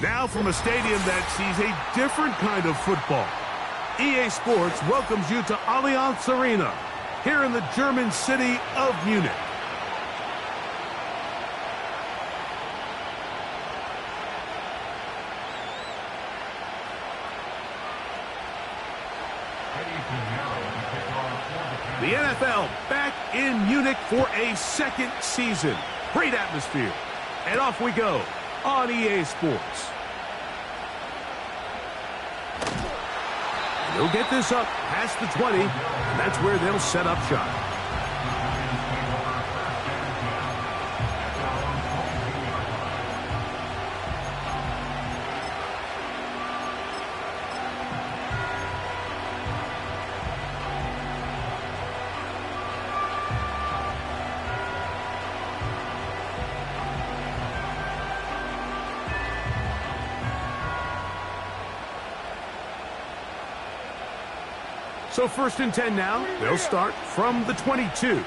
Now from a stadium that sees a different kind of football, EA Sports welcomes you to Allianz Arena, here in the German city of Munich. The NFL back in Munich for a second season. Great atmosphere. And off we go on EA Sports. They'll get this up past the 20, and that's where they'll set up shop. So 1st and 10 now. They'll start from the 22.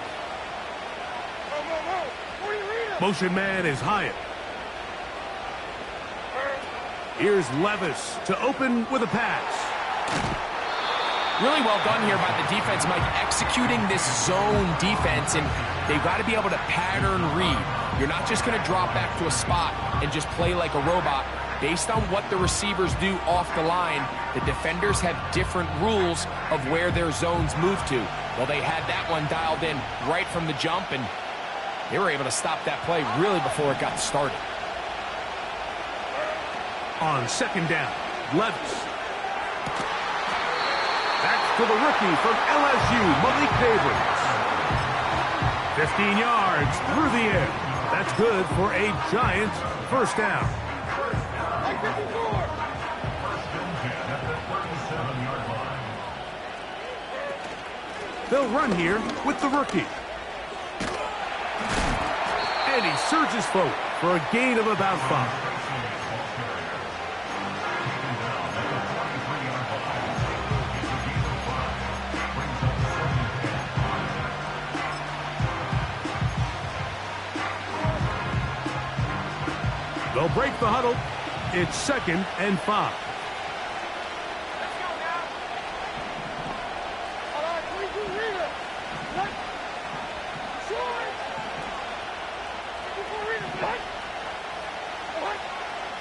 Motion man is Hyatt. Here's Levis to open with a pass. Really well done here by the defense, Mike, executing this zone defense, and they've got to be able to pattern read. You're not just going to drop back to a spot and just play like a robot. Based on what the receivers do off the line, the defenders have different rules of where their zones move to. Well, they had that one dialed in right from the jump, and they were able to stop that play really before it got started. On 2nd down, Levis. Back to the rookie from LSU, Malik Davis. 15 yards through the air. That's good for a Giants first down. They'll run here with the rookie. And he surges forward for a gain of about 5. They'll break the huddle. It's 2nd and 5.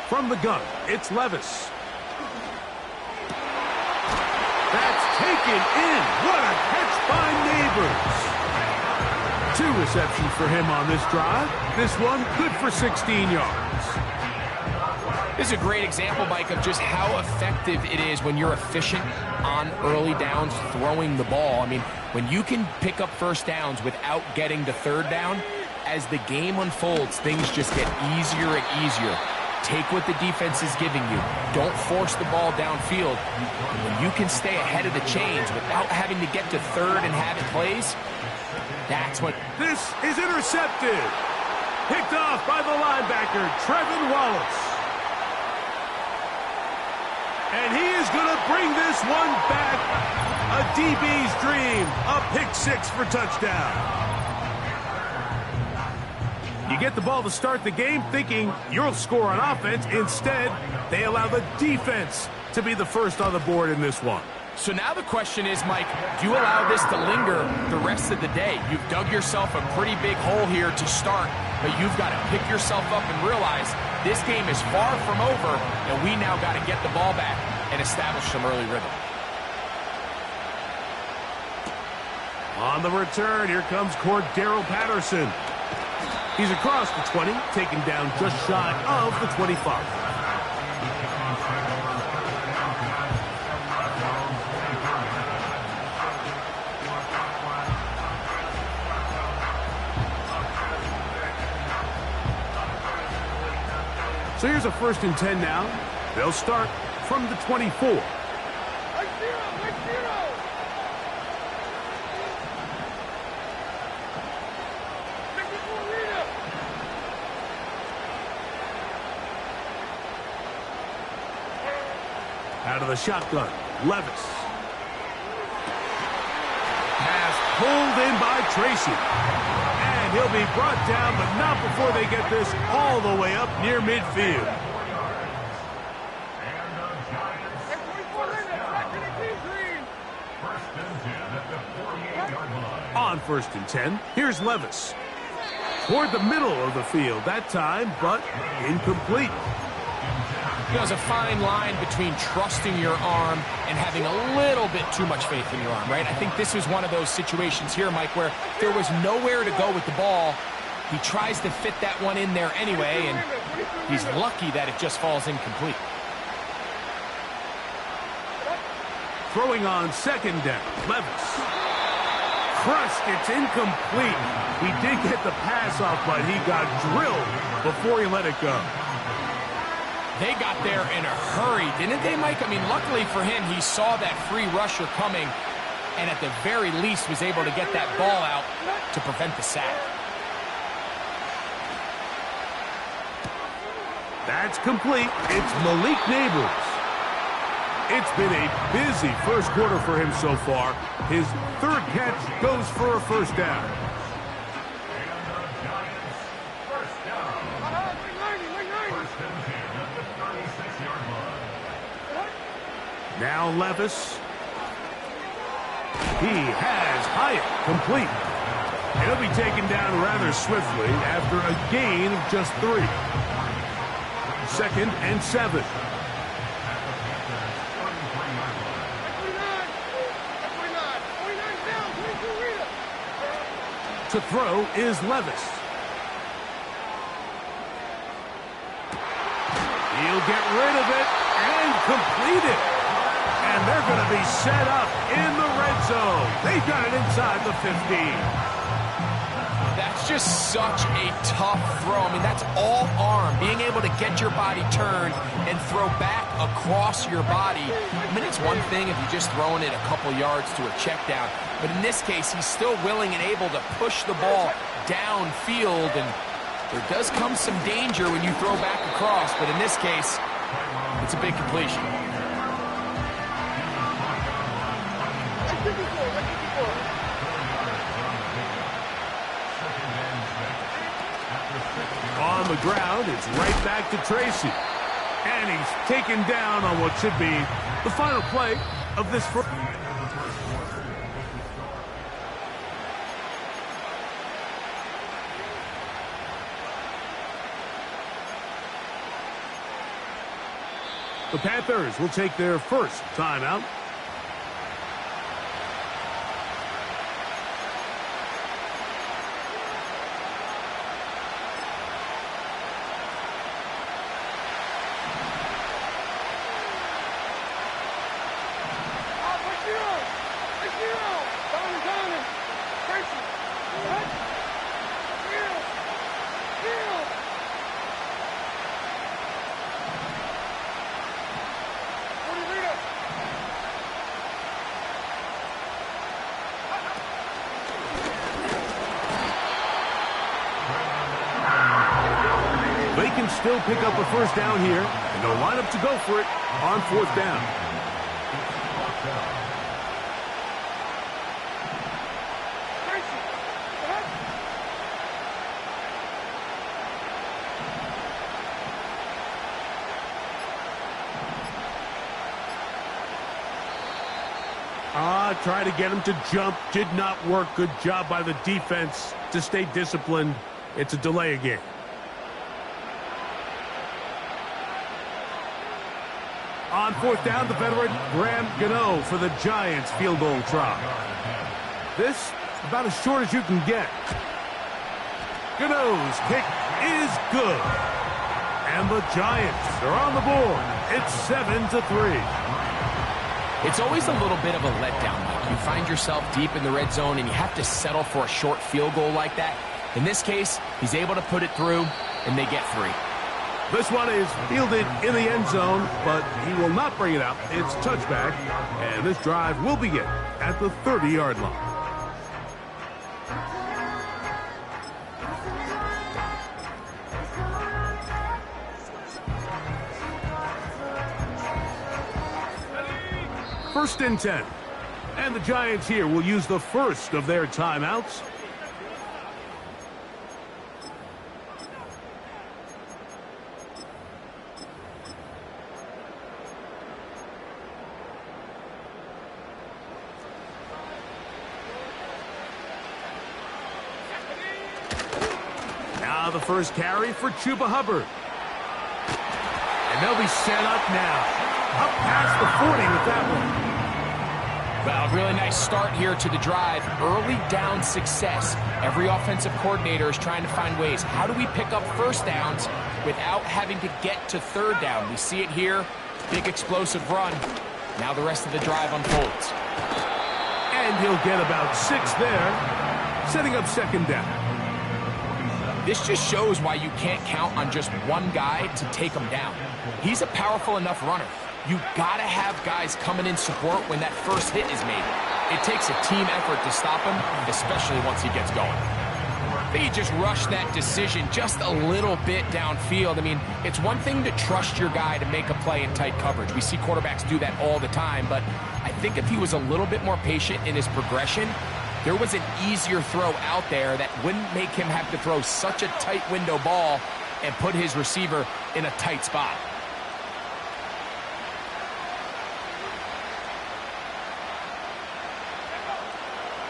From the gun, it's Levis. That's taken in. What a catch by Neighbors. 2 receptions for him on this drive. This one good for 16 yards. This is a great example, Mike, of just how effective it is when you're efficient on early downs throwing the ball. I mean, when you can pick up first downs without getting to 3rd down, as the game unfolds, things just get easier and easier. Take what the defense is giving you. Don't force the ball downfield. And when you can stay ahead of the chains without having to get to 3rd and have it plays, that's what... This is intercepted. Picked off by the linebacker, Trevin Wallace. And he is going to bring this one back. A DB's dream. A pick 6 for touchdown. You get the ball to start the game thinking you'll score on offense. Instead, they allow the defense to be the first on the board in this one. So now the question is, Mike, do you allow this to linger the rest of the day? You've dug yourself a pretty big hole here to start, but you've got to pick yourself up and realize this game is far from over, and we now got to get the ball back and establish some early rhythm. On the return, here comes Cordero Patterson. He's across the 20, taken down just shy of the 25. So here's a 1st and 10 now. They'll start from the 24. Out of the shotgun, Levis. Pass pulled in by Tracy. And he'll be brought down, but not before they get this all the way up near midfield. On 1st and 10, here's Levis. Toward the middle of the field that time, but incomplete. There's a fine line between trusting your arm and having a little bit too much faith in your arm, right? I think this is one of those situations here, Mike, where there was nowhere to go with the ball. He tries to fit that one in there anyway, and he's lucky that it just falls incomplete. Throwing on 2nd down, Levis. Crushed, it's incomplete. He did get the pass off, but he got drilled before he let it go. They got there in a hurry, didn't they, Mike? I mean, luckily for him, he saw that free rusher coming, and at the very least was able to get that ball out to prevent the sack. That's complete. It's Malik Neighbors. It's been a busy first quarter for him so far. His 3rd catch goes for a 1st down. Now Levis. He has Hyatt complete. He'll be taken down rather swiftly after a gain of just 3. 2nd and 7. To throw is Levis. He'll get rid of it and complete it. And they're going to be set up in the red zone. They got it inside the 15. That's just such a tough throw. I mean, that's all arm. Being able to get your body turned and throw back across your body. I mean, it's one thing if you're just throwing it a couple yards to a check down. But in this case, he's still willing and able to push the ball downfield. And there does come some danger when you throw back across. But in this case, it's a big completion. On the ground, it's right back to Tracy. And he's taken down on what should be the final play of this first. The Panthers will take their first timeout. They can still pick up a 1st down here, and they'll line up to go for it on 4th down. Try to get him to jump. Did not work. Good job by the defense to stay disciplined. It's a delay again. On 4th down, the veteran Graham Gano for the Giants field goal try. This about as short as you can get. Gano's kick is good. And the Giants are on the board. It's 7-3. It's always a little bit of a letdown, Mike. You find yourself deep in the red zone and you have to settle for a short field goal like that. In this case, he's able to put it through, and they get 3. This one is fielded in the end zone, but he will not bring it out. It's touchback, and this drive will begin at the 30-yard line. First and 10. And the Giants here will use the first of their timeouts. Now the first carry for Chuba Hubbard. And they'll be set up now. Up past the 40 with that one. Well, really nice start here to the drive. Early down success. Every offensive coordinator is trying to find ways. How do we pick up first downs without having to get to third down? We see it here. Big explosive run. Now the rest of the drive unfolds. And he'll get about 6 there, setting up second down. This just shows why you can't count on just one guy to take him down. He's a powerful enough runner. You gotta have guys coming in support when that first hit is made. It takes a team effort to stop him, especially once he gets going. They just rushed that decision just a little bit downfield. I mean, it's one thing to trust your guy to make a play in tight coverage. We see quarterbacks do that all the time, but I think if he was a little bit more patient in his progression, there was an easier throw out there that wouldn't make him have to throw such a tight window ball and put his receiver in a tight spot.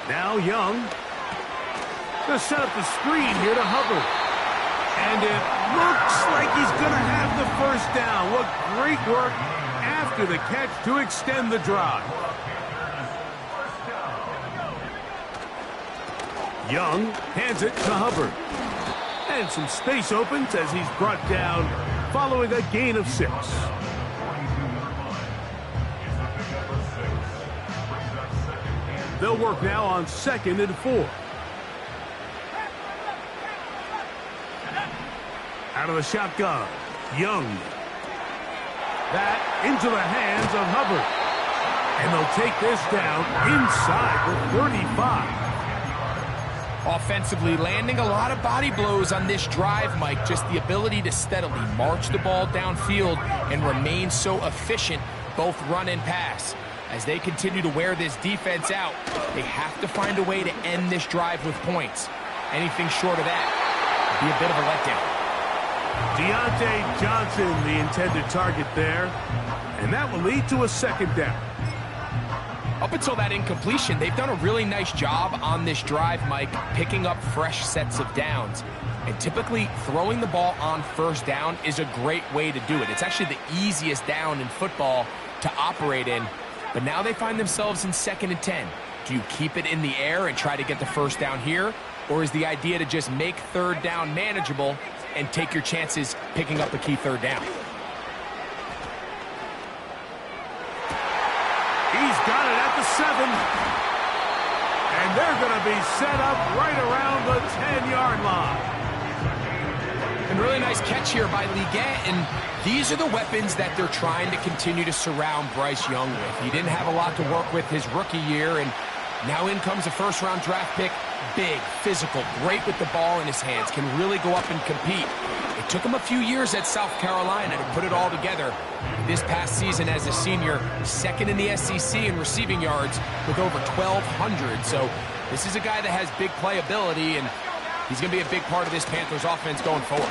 Now Young. Gonna set up the screen here to Hubbard. And it looks like he's gonna have the first down. What great work after the catch to extend the drive. Young hands it to Hubbard. And some space opens as he's brought down following a gain of 6. They'll work now on 2nd and 4. Out of the shotgun, Young. That into the hands of Hubbard. And they'll take this down inside the 35. Offensively, landing a lot of body blows on this drive, Mike. Just the ability to steadily march the ball downfield and remain so efficient, both run and pass. As they continue to wear this defense out, they have to find a way to end this drive with points. Anything short of that would be a bit of a letdown. Deontay Johnson, the intended target there. And that will lead to a second down. Up until that incompletion, they've done a really nice job on this drive, Mike, picking up fresh sets of downs. And typically, throwing the ball on first down is a great way to do it. It's actually the easiest down in football to operate in. But now they find themselves in 2nd and 10. Do you keep it in the air and try to get the first down here? Or is the idea to just make third down manageable and take your chances picking up a key third down? He's got it at the 7. And they're going to be set up right around the 10-yard line. And really nice catch here by Leggett, and these are the weapons that they're trying to continue to surround Bryce Young with. He didn't have a lot to work with his rookie year, and now in comes a first-round draft pick. Big, physical, great with the ball in his hands, can really go up and compete. It took him a few years at South Carolina to put it all together. This past season as a senior, 2nd in the SEC in receiving yards with over 1,200. So this is a guy that has big playability, and he's going to be a big part of this Panthers offense going forward.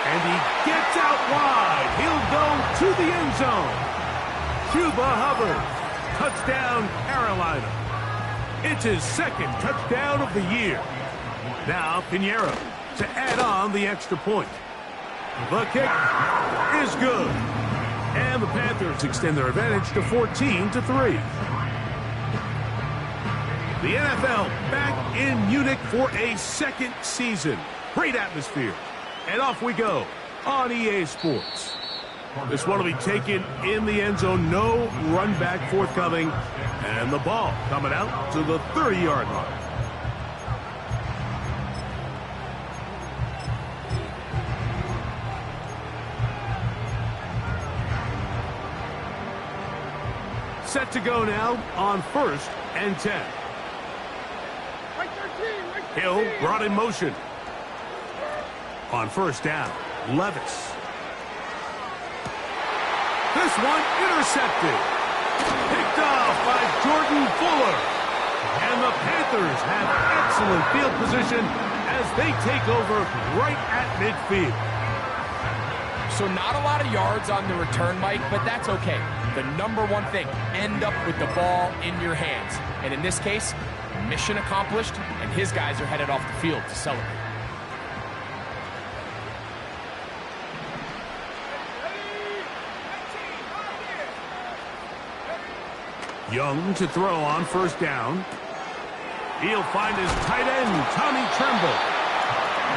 And he gets out wide. He'll go to the end zone. Chuba Hubbard. Touchdown, Carolina. It's his 2nd touchdown of the year. Now Pinheiro to add on the extra point. The kick is good. And the Panthers extend their advantage to 14-3. The NFL back in Munich for a 2nd season. Great atmosphere. And off we go on EA Sports. This one will be taken in the end zone. No run back forthcoming. And the ball coming out to the 30-yard line. Set to go now on 1st and 10. Hill brought in motion. On first down, Levis. This one intercepted. Picked off by Jordan Fuller. And the Panthers have excellent field position as they take over right at midfield. So not a lot of yards on the return, Mike, but that's okay. The #1 thing, end up with the ball in your hands. And in this case, mission accomplished, and his guys are headed off the field to celebrate. Young to throw on first down. He'll find his tight end, Tommy Tremble.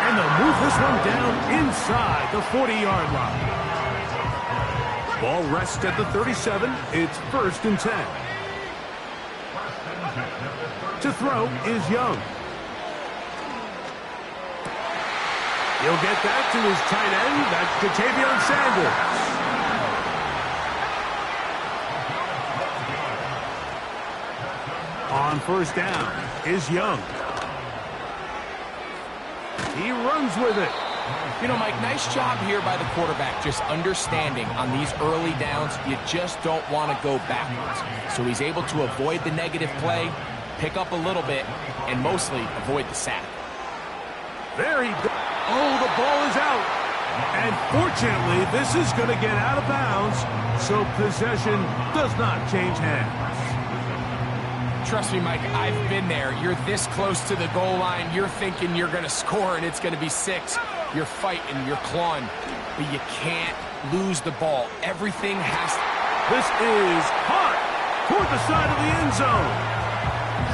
And they'll move this one down inside the 40-yard line. Ball rests at the 37. It's 1st and 10. To throw is Young. He'll get that to his tight end. That's Ja'Tavion Sanders. On first down is Young. He runs with it. You know, Mike, nice job here by the quarterback, just understanding on these early downs, you just don't want to go backwards. So he's able to avoid the negative play, pick up a little bit, and mostly avoid the sack. There he goes. Oh, the ball is out. And fortunately, this is going to get out of bounds, so possession does not change hands. Trust me, Mike, I've been there. You're this close to the goal line. You're thinking you're going to score, and it's going to be 6. You're fighting, you're clawing, but you can't lose the ball. Everything has to... This is hot toward the side of the end zone.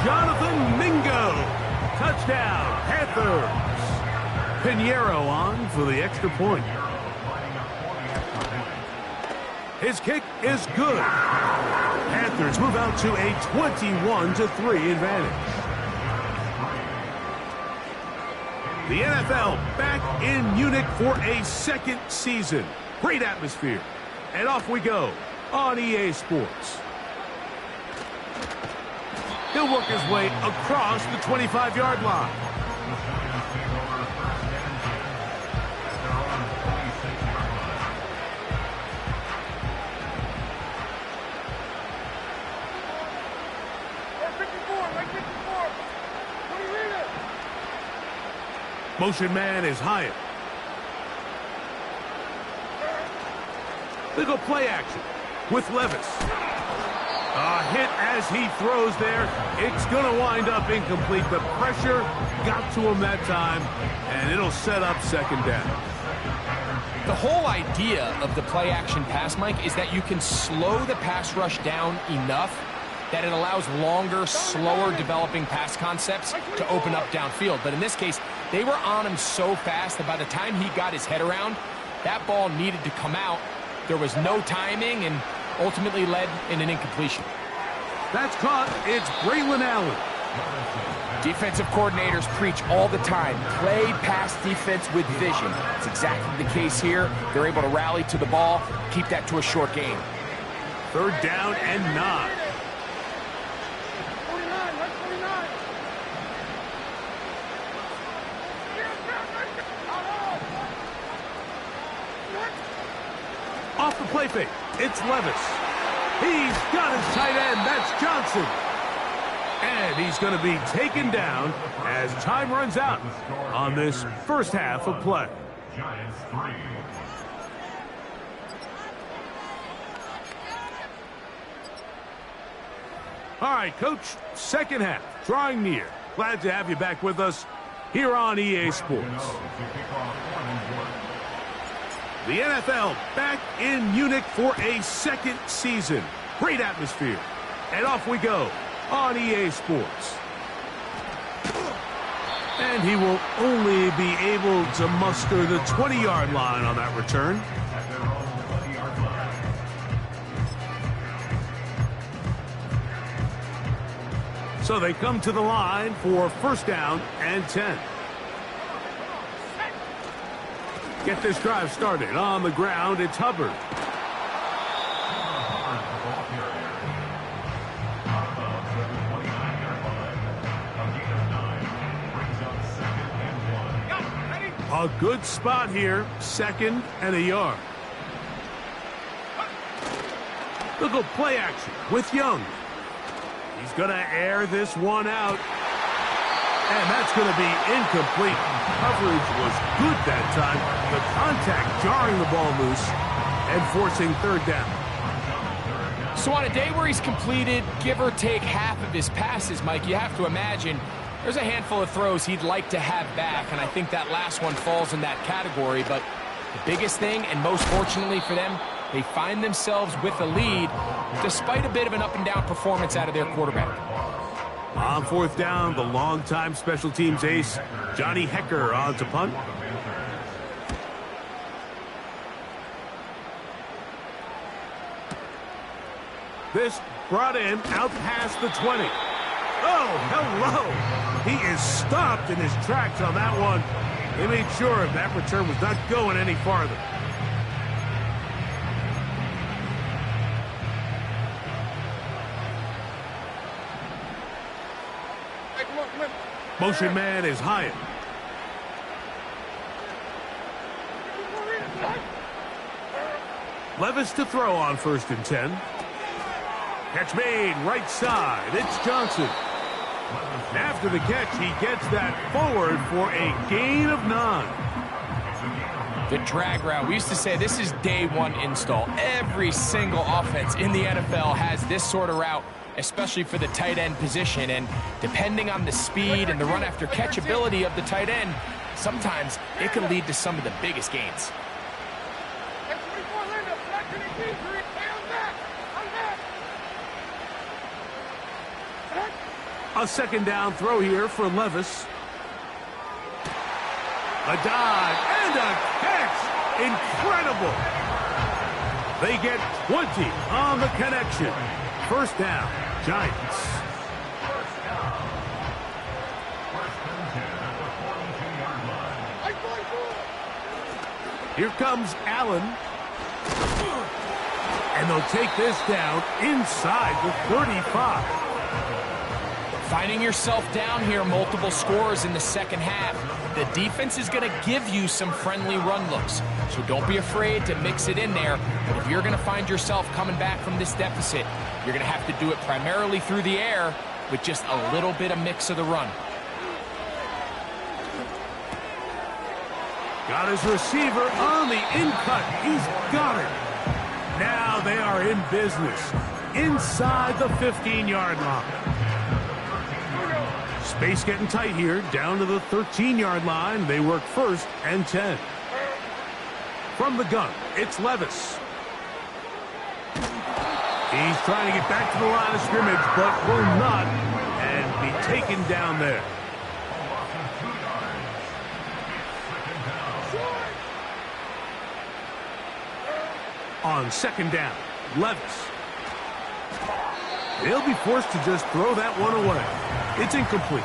Jonathan Mingo. Touchdown, Panthers. Pinheiro on for the extra point. His kick is good. Panthers move out to a 21-3 advantage. The NFL back in Munich for a second season. Great atmosphere. And off we go on EA Sports. He'll work his way across the 25-yard line. Motion man is Hyatt. They go play action with Levis. A hit as he throws there. It's going to wind up incomplete. The pressure got to him that time, and it'll set up 2nd down. The whole idea of the play action pass, Mike, is that you can slow the pass rush down enough that it allows longer, slower developing pass concepts to open up downfield. But in this case, they were on him so fast that by the time he got his head around, that ball needed to come out. There was no timing and ultimately led in an incompletion. That's caught. It's Braylon Allen. Defensive coordinators preach all the time, play pass defense with vision. It's exactly the case here. They're able to rally to the ball, keep that to a short game. 3rd down and 9. Off the play fake, it's Levis. He's got his tight end, that's Johnson. And he's going to be taken down as time runs out on this first half of play. All right, Coach, 2nd half, drawing near. Glad to have you back with us here on EA Sports. The NFL back in Munich for a 2nd season. Great atmosphere. And off we go on EA Sports. And he will only be able to muster the 20-yard line on that return. So they come to the line for 1st down and 10. Get this drive started on the ground. It's Hubbard. A good spot here. 2nd and a yard. They'll go play action with Young. He's going to air this one out. And that's going to be incomplete. Coverage was good that time. The contact jarring the ball loose and forcing 3rd down. So on a day where he's completed, give or take, half of his passes, Mike, you have to imagine there's a handful of throws he'd like to have back, and I think that last one falls in that category. But the biggest thing, and most fortunately for them, they find themselves with a lead despite a bit of an up-and-down performance out of their quarterback. On fourth down, the longtime special teams ace, Johnny Hecker, on to punt. This brought in out past the 20. Oh, hello. He is stopped in his tracks on that one. They made sure that return was not going any farther. Motion man is Hyatt. Levis to throw on 1st and 10. Catch made right side. It's Johnson. After the catch, he gets that forward for a gain of 9. The drag route. We used to say this is day one install. Every single offense in the NFL has this sort of route, especially for the tight end position. And depending on the speed and the run after catch ability of the tight end, sometimes it can lead to some of the biggest gains. A 2nd down throw here for Levis. A dive and a catch. Incredible. They get 20 on the connection. 1st down, Giants. Here comes Allen. And they'll take this down inside the 35. Finding yourself down here, multiple scores in the second half. The defense is going to give you some friendly run looks, so don't be afraid to mix it in there. But if you're going to find yourself coming back from this deficit, you're going to have to do it primarily through the air with just a little bit of mix of the run. Got his receiver on the in-cut. He's got it. Now they are in business inside the 15-yard line. Space getting tight here, down to the 13-yard line. They work 1st and 10. From the gun, it's Levis. He's trying to get back to the line of scrimmage, but will not, and be taken down there. On 2nd down, Levis. They'll be forced to just throw that one away. It's incomplete.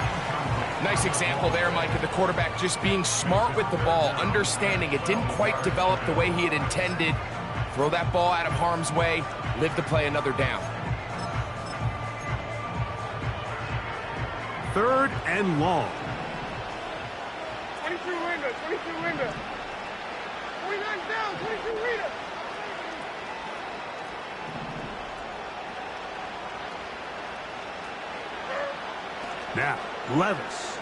Nice example there, Mike, of the quarterback just being smart with the ball, understanding it didn't quite develop the way he had intended. Throw that ball out of harm's way, live to play another down. 3rd and long. 22 window, 22 window. 49 down, 22 window. Now, Levis.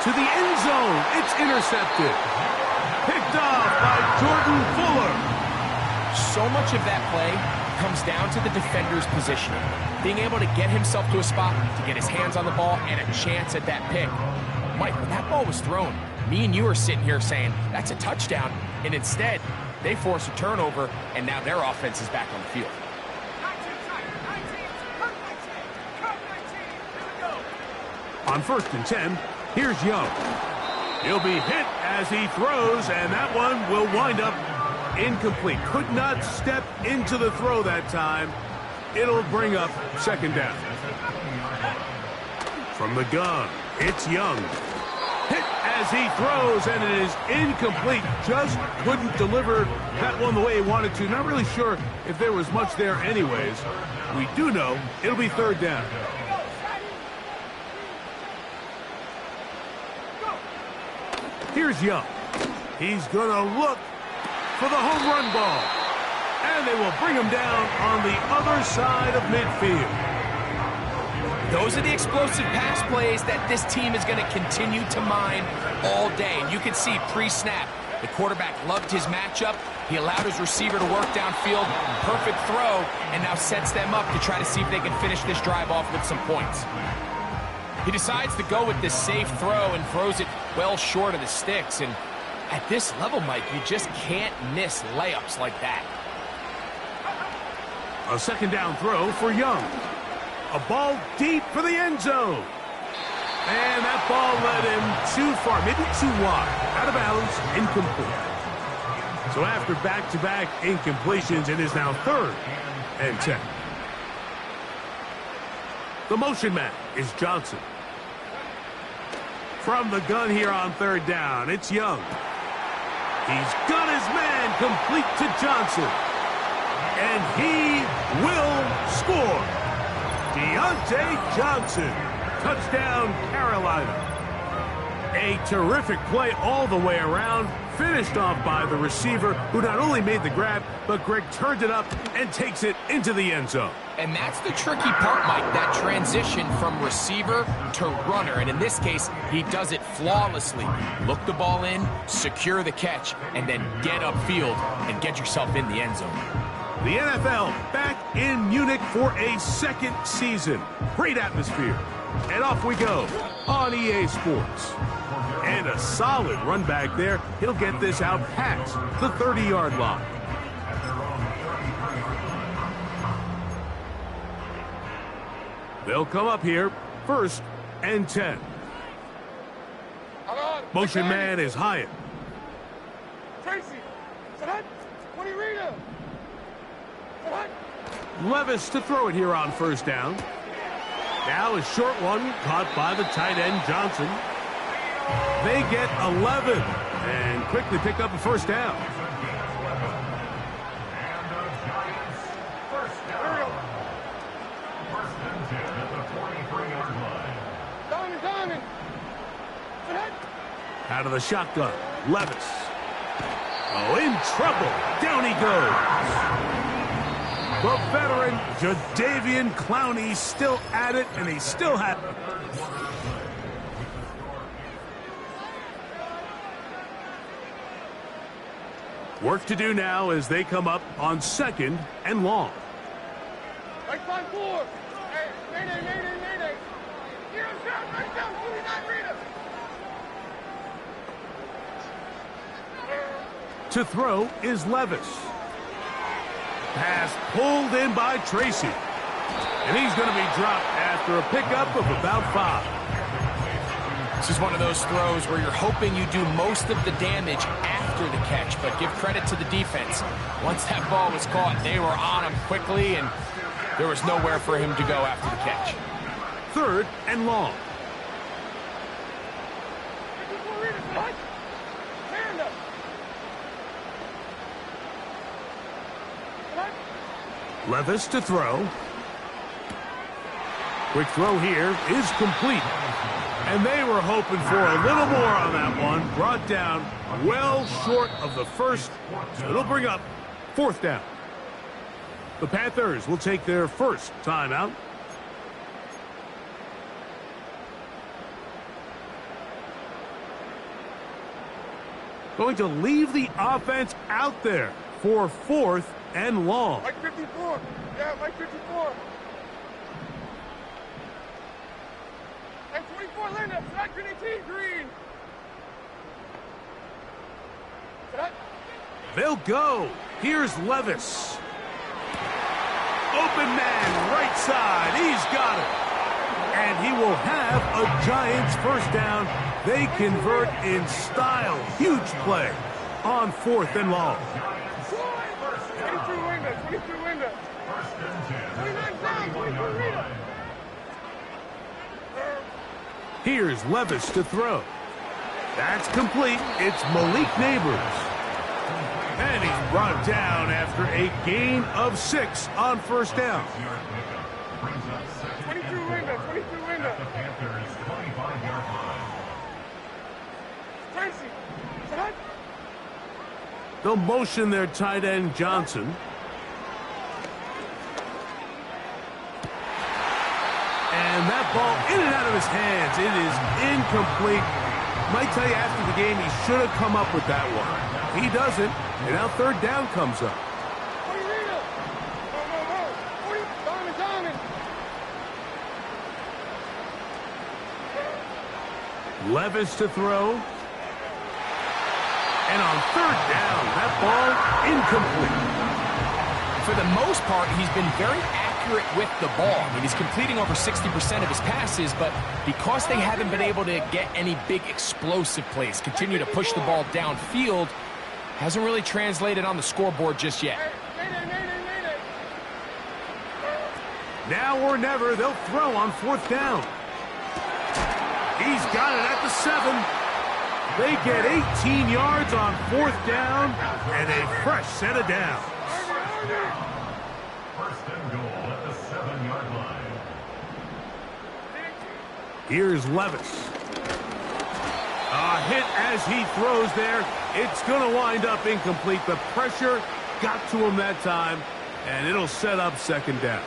To the end zone. It's intercepted. Picked off by Jordan Fuller. So much of that play comes down to the defender's positioning. Being able to get himself to a spot, to get his hands on the ball, and a chance at that pick. Mike, when that ball was thrown, me and you are sitting here saying, that's a touchdown. And instead, they force a turnover, and now their offense is back on the field. On 1st and 10, here's Young. He'll be hit as he throws, and that one will wind up incomplete. Could not step into the throw that time. It'll bring up 2nd down. From the gun, it's Young. Hit as he throws, and it is incomplete. Just couldn't deliver that one the way he wanted to. Not really sure if there was much there anyways. We do know it'll be 3rd down. Here's Young. He's going to look for the home run ball. And they will bring him down on the other side of midfield. Those are the explosive pass plays that this team is going to continue to mine all day. And you can see pre-snap, The quarterback loved his matchup. He allowed his receiver to work downfield. Perfect throw, and now sets them up to try to see if they can finish this drive off with some points. He decides to go with this safe throw and throws it well short of the sticks. And at this level, Mike, you just can't miss layups like that. A second down throw for Young. A ball deep for the end zone. And that ball led him too far, maybe too wide. Out of bounds, incomplete. So after back-to-back incompletions, it is now 3rd and 10. The motion man is Johnson. From the gun here on 3rd down, it's Young. He's got his man complete to Johnson. And he will score. Deontay Johnson. Touchdown, Carolina. A terrific play all the way around, finished off by the receiver, who not only made the grab, but Greg turned it up and takes it into the end zone. And that's the tricky part, Mike, that transition from receiver to runner. And in this case, he does it flawlessly. Look the ball in, secure the catch, and then get upfield and get yourself in the end zone. The NFL back in Munich for a 2nd season. Great atmosphere. And off we go on EA Sports. And a solid run back there. He'll get this out past the 30-yard line. They'll come up here, 1st and 10. Motion man is Hyatt. Tracy, Sadat, 20 Rita. Levis to throw it here on 1st down. Now a short one caught by the tight end Johnson. They get 11 and quickly pick up a 1st down. Out of the shotgun, Levis. Oh, in trouble. Down he goes. The veteran, Jadeveon Clowney, still at it, and he still has it. Work to do now as they come up on 2nd and long. Right side 4. Hey, mayday. Heroes down, right down, 49 Rita. To throw is Levis. Pass pulled in by Tracy. And he's going to be dropped after a pickup of about 5. This is one of those throws where you're hoping you do most of the damage after the catch, but give credit to the defense. Once that ball was caught, they were on him quickly, and there was nowhere for him to go after the catch. 3rd and long. Levis to throw. Quick throw here is complete. And they were hoping for a little more on that one. Brought down well short of the 1st. So it'll bring up 4th down. The Panthers will take their 1st timeout. Going to leave the offense out there for 4th and long. Mike 54. Yeah, Mike 54. And 24 Linda. Sadat Green 18. Green. Sadat. They'll go. Here's Levis. Open man, right side. He's got it. And he will have a Giants 1st down. They convert in style. Huge play on 4th and long. 22 Linda. 29 down, 22 Rita. Here's Levis to throw. That's complete. It's Malik Neighbors. And he's brought down after a gain of 6 on 1st down. 22 Linda. Tracy, Sadat. They'll motion their tight end Johnson. And that ball in and out of his hands. It is incomplete. Might tell you after the game he should have come up with that one. He doesn't, and now third down comes up. Levis to throw. And on third down, that ball incomplete. For the most part, he's been very accurate with the ball. I mean, he's completing over 60% of his passes, but because they haven't been able to get any big explosive plays, continue to push the ball downfield, hasn't really translated on the scoreboard just yet. Now or never, they'll throw on fourth down. He's got it at the 7. They get 18 yards on fourth down and a fresh set of downs. First and goal at the 7-yard line. Here's Levis. A hit as he throws there. It's going to wind up incomplete. The pressure got to him that time, and it'll set up second down.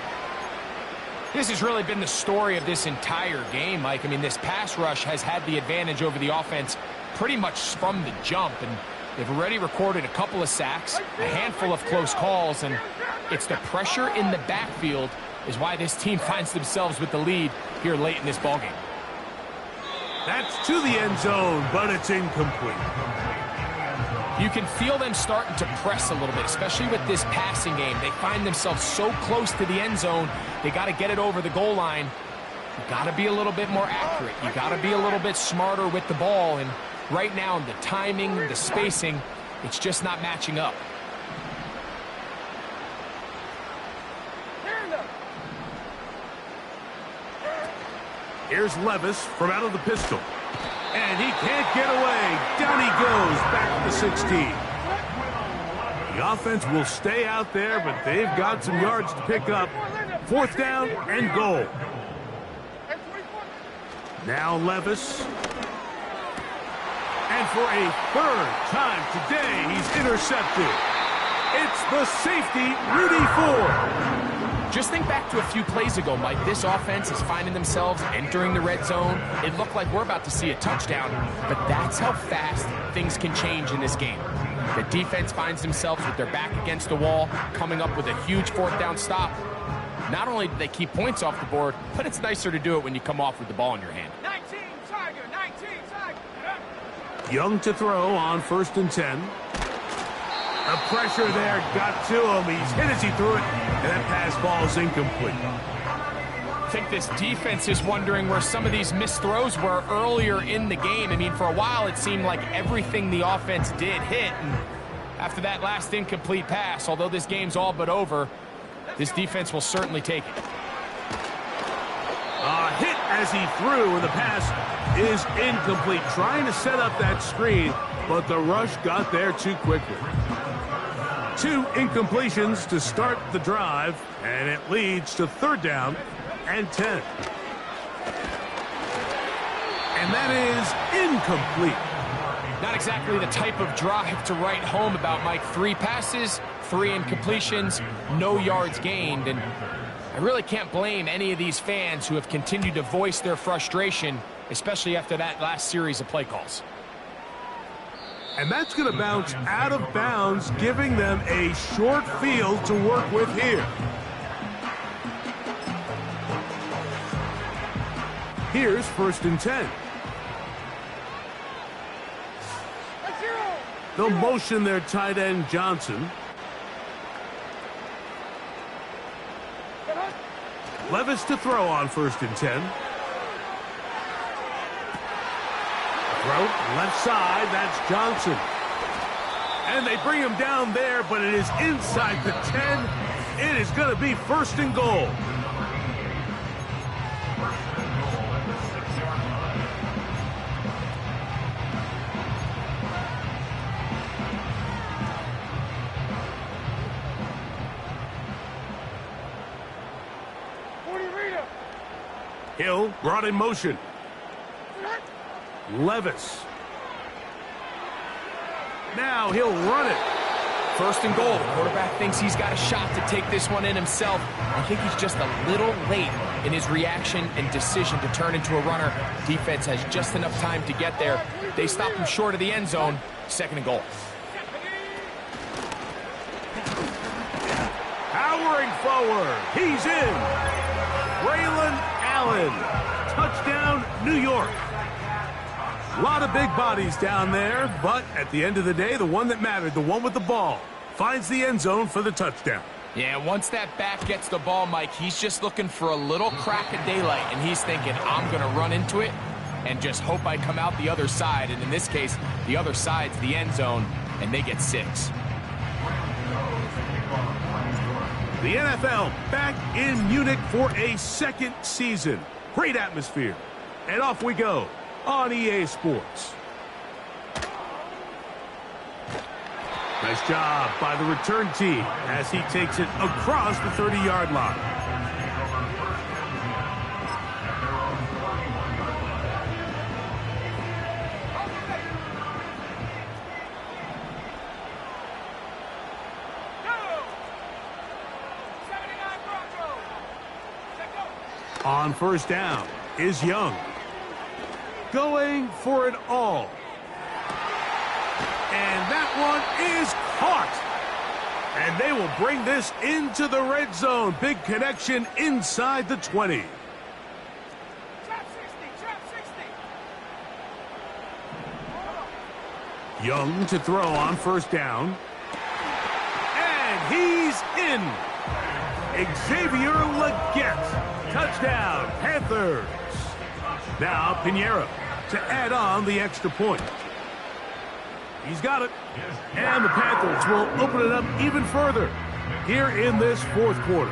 This has really been the story of this entire game, Mike. I mean, this pass rush has had the advantage over the offense pretty much from the jump, and they've already recorded a couple of sacks, a handful of close calls, and it's the pressure in the backfield is why this team finds themselves with the lead here late in this ballgame. That's to the end zone, but it's incomplete. You can feel them starting to press a little bit, especially with this passing game. They find themselves so close to the end zone, they got to get it over the goal line. You got to be a little bit more accurate. You got to be a little bit smarter with the ball, and right now, the timing, the spacing, it's just not matching up. Here's Levis from out of the pistol. And he can't get away. Down he goes, back to the 16. The offense will stay out there, but they've got some yards to pick up. Fourth down and goal. Now Levis. And for a third time today, he's intercepted. It's the safety, Rudy Ford. Just think back to a few plays ago, Mike. This offense is finding themselves entering the red zone. It looked like we're about to see a touchdown, but that's how fast things can change in this game. The defense finds themselves with their back against the wall, coming up with a huge fourth down stop. Not only do they keep points off the board, but it's nicer to do it when you come off with the ball in your hand. 19 Tiger, 19 Tiger. Young to throw on 1st and 10. The pressure there got to him. He's hit as he threw it, and that pass ball is incomplete. I think this defense is wondering where some of these missed throws were earlier in the game. I mean, for a while it seemed like everything the offense did hit, and after that last incomplete pass, although this game's all but over, this defense will certainly take it. A hit as he threw, and the pass is incomplete. Trying to set up that screen, but the rush got there too quickly. 2 incompletions to start the drive, and it leads to third down and 10. And that is incomplete. Not exactly the type of drive to write home about, Mike. 3 passes, 3 incompletions, no yards gained, and I really can't blame any of these fans who have continued to voice their frustration, especially after that last series of play calls. And that's going to bounce out of bounds, giving them a short field to work with here. Here's 1st and 10. They'll motion their tight end Johnson. Levis to throw on 1st and 10. Throw left side, that's Johnson. And they bring him down there, but it is inside the 10. It is going to be 1st and goal. Hill brought in motion. Levis. Now he'll run it. First and goal. The quarterback thinks he's got a shot to take this one in himself. I think he's just a little late in his reaction and decision to turn into a runner. Defense has just enough time to get there. They stop him short of the end zone. Second and goal. Powering forward. He's in. Braylon Allen. Touchdown, New York. A lot of big bodies down there, but at the end of the day, the one that mattered, the one with the ball, finds the end zone for the touchdown. Yeah, once that back gets the ball, Mike, he's just looking for a little crack of daylight, and he's thinking, I'm going to run into it and just hope I come out the other side. And in this case, the other side's the end zone, and they get 6. The NFL back in Munich for a second season. Great atmosphere. And off we go on EA Sports. Nice job by the return team as he takes it across the 30-yard line. On first down is Young. Going for it all. And that one is caught. And they will bring this into the red zone. Big connection inside the 20. Young to throw on first down. And he's in. Xavier Legette. Touchdown, Panthers. Now Pinheiro to add on the extra point. He's got it. And the Panthers will open it up even further here in this fourth quarter.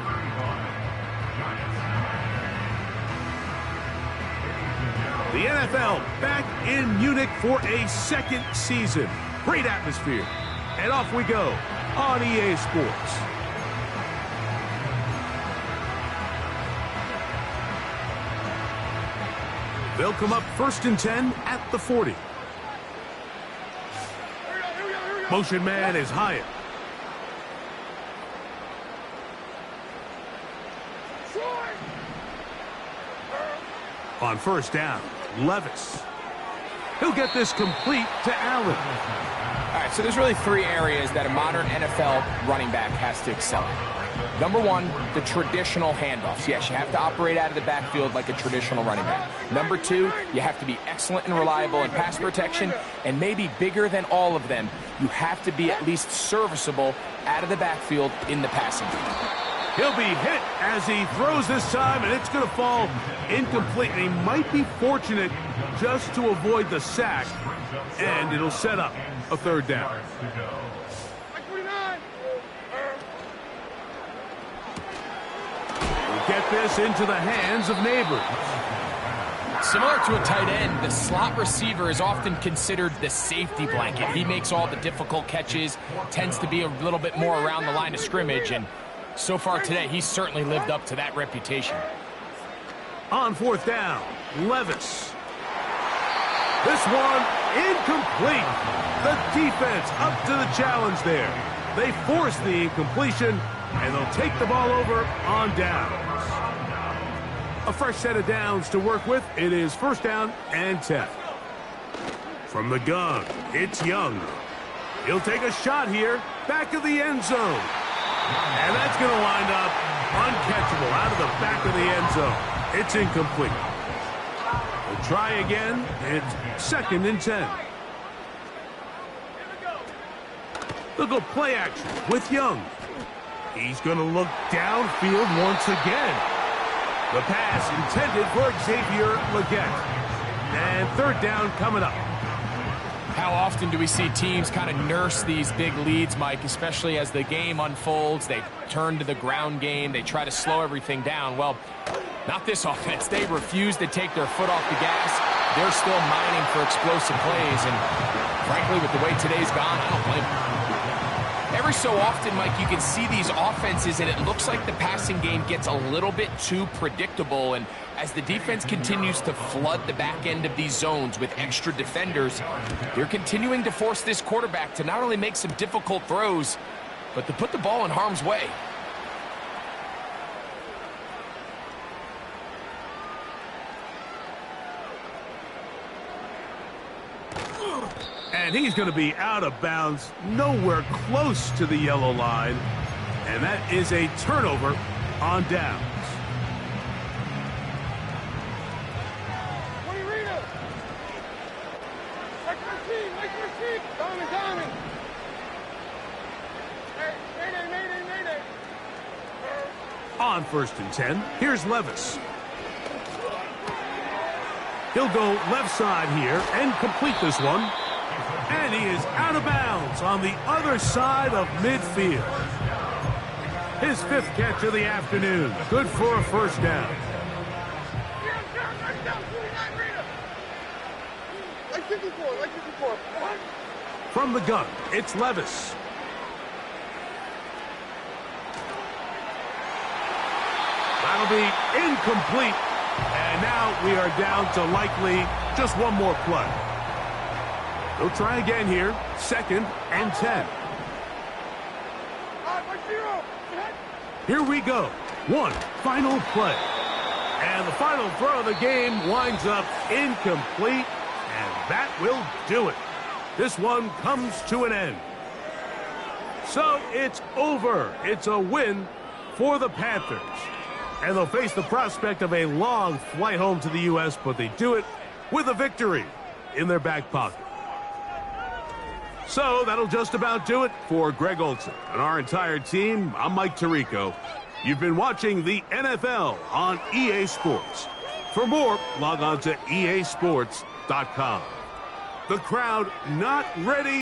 The NFL back in Munich for a second season. Great atmosphere. And off we go on EA Sports. They'll come up first and 10 at the 40. Motion man is Hyatt. On first down, Levis. He'll get this complete to Allen. All right, so there's really 3 areas that a modern NFL running back has to excel in. Number 1, the traditional handoffs. Yes, you have to operate out of the backfield like a traditional running back. Number 2, you have to be excellent and reliable in pass protection, and maybe bigger than all of them, you have to be at least serviceable out of the backfield in the passing game. He'll be hit as he throws this time, and it's going to fall incomplete. And he might be fortunate just to avoid the sack, and it'll set up a third down. Get this into the hands of Neighbors. Similar to a tight end, the slot receiver is often considered the safety blanket. He makes all the difficult catches, tends to be a little bit more around the line of scrimmage, and so far today, he's certainly lived up to that reputation. On fourth down, Levis. This one incomplete. The defense up to the challenge there. They force the incompletion, and they'll take the ball over on downs. A fresh set of downs to work with. It is first down and 10. From the gun, it's Young. He'll take a shot here, back of the end zone. And that's going to wind up uncatchable out of the back of the end zone. It's incomplete. We'll try again. It's second and 10. They'll go play action with Young. He's going to look downfield once again. The pass intended for Xavier Legette. And third down coming up. How often do we see teams kind of nurse these big leads, Mike, especially as the game unfolds? They turn to the ground game. They try to slow everything down. Well, not this offense. They refuse to take their foot off the gas. They're still mining for explosive plays. And frankly, with the way today's gone, I don't blame them. Every so often, Mike, you can see these offenses, and it looks like the passing game gets a little bit too predictable. And as the defense continues to flood the back end of these zones with extra defenders, they're continuing to force this quarterback to not only make some difficult throws, but to put the ball in harm's way. And he's going to be out of bounds, nowhere close to the yellow line. And that is a turnover on downs. What do you read it? Like my team. Diamond. Hey, mayday. On 1st and 10, here's Levis. He'll go left side here and complete this one. And he is out of bounds on the other side of midfield. His 5th catch of the afternoon. Good for a first down. Like 54. From the gun, it's Levis. That'll be incomplete. And now we are down to likely just one more play. They'll try again here. 2nd and 10. Here we go. One final play. And the final throw of the game winds up incomplete. And that will do it. This one comes to an end. So it's over. It's a win for the Panthers. And they'll face the prospect of a long flight home to the U.S., but they do it with a victory in their back pocket. So that'll just about do it for Greg Olson and our entire team. I'm Mike Tirico. You've been watching the NFL on EA Sports. For more, log on to easports.com. The crowd not ready.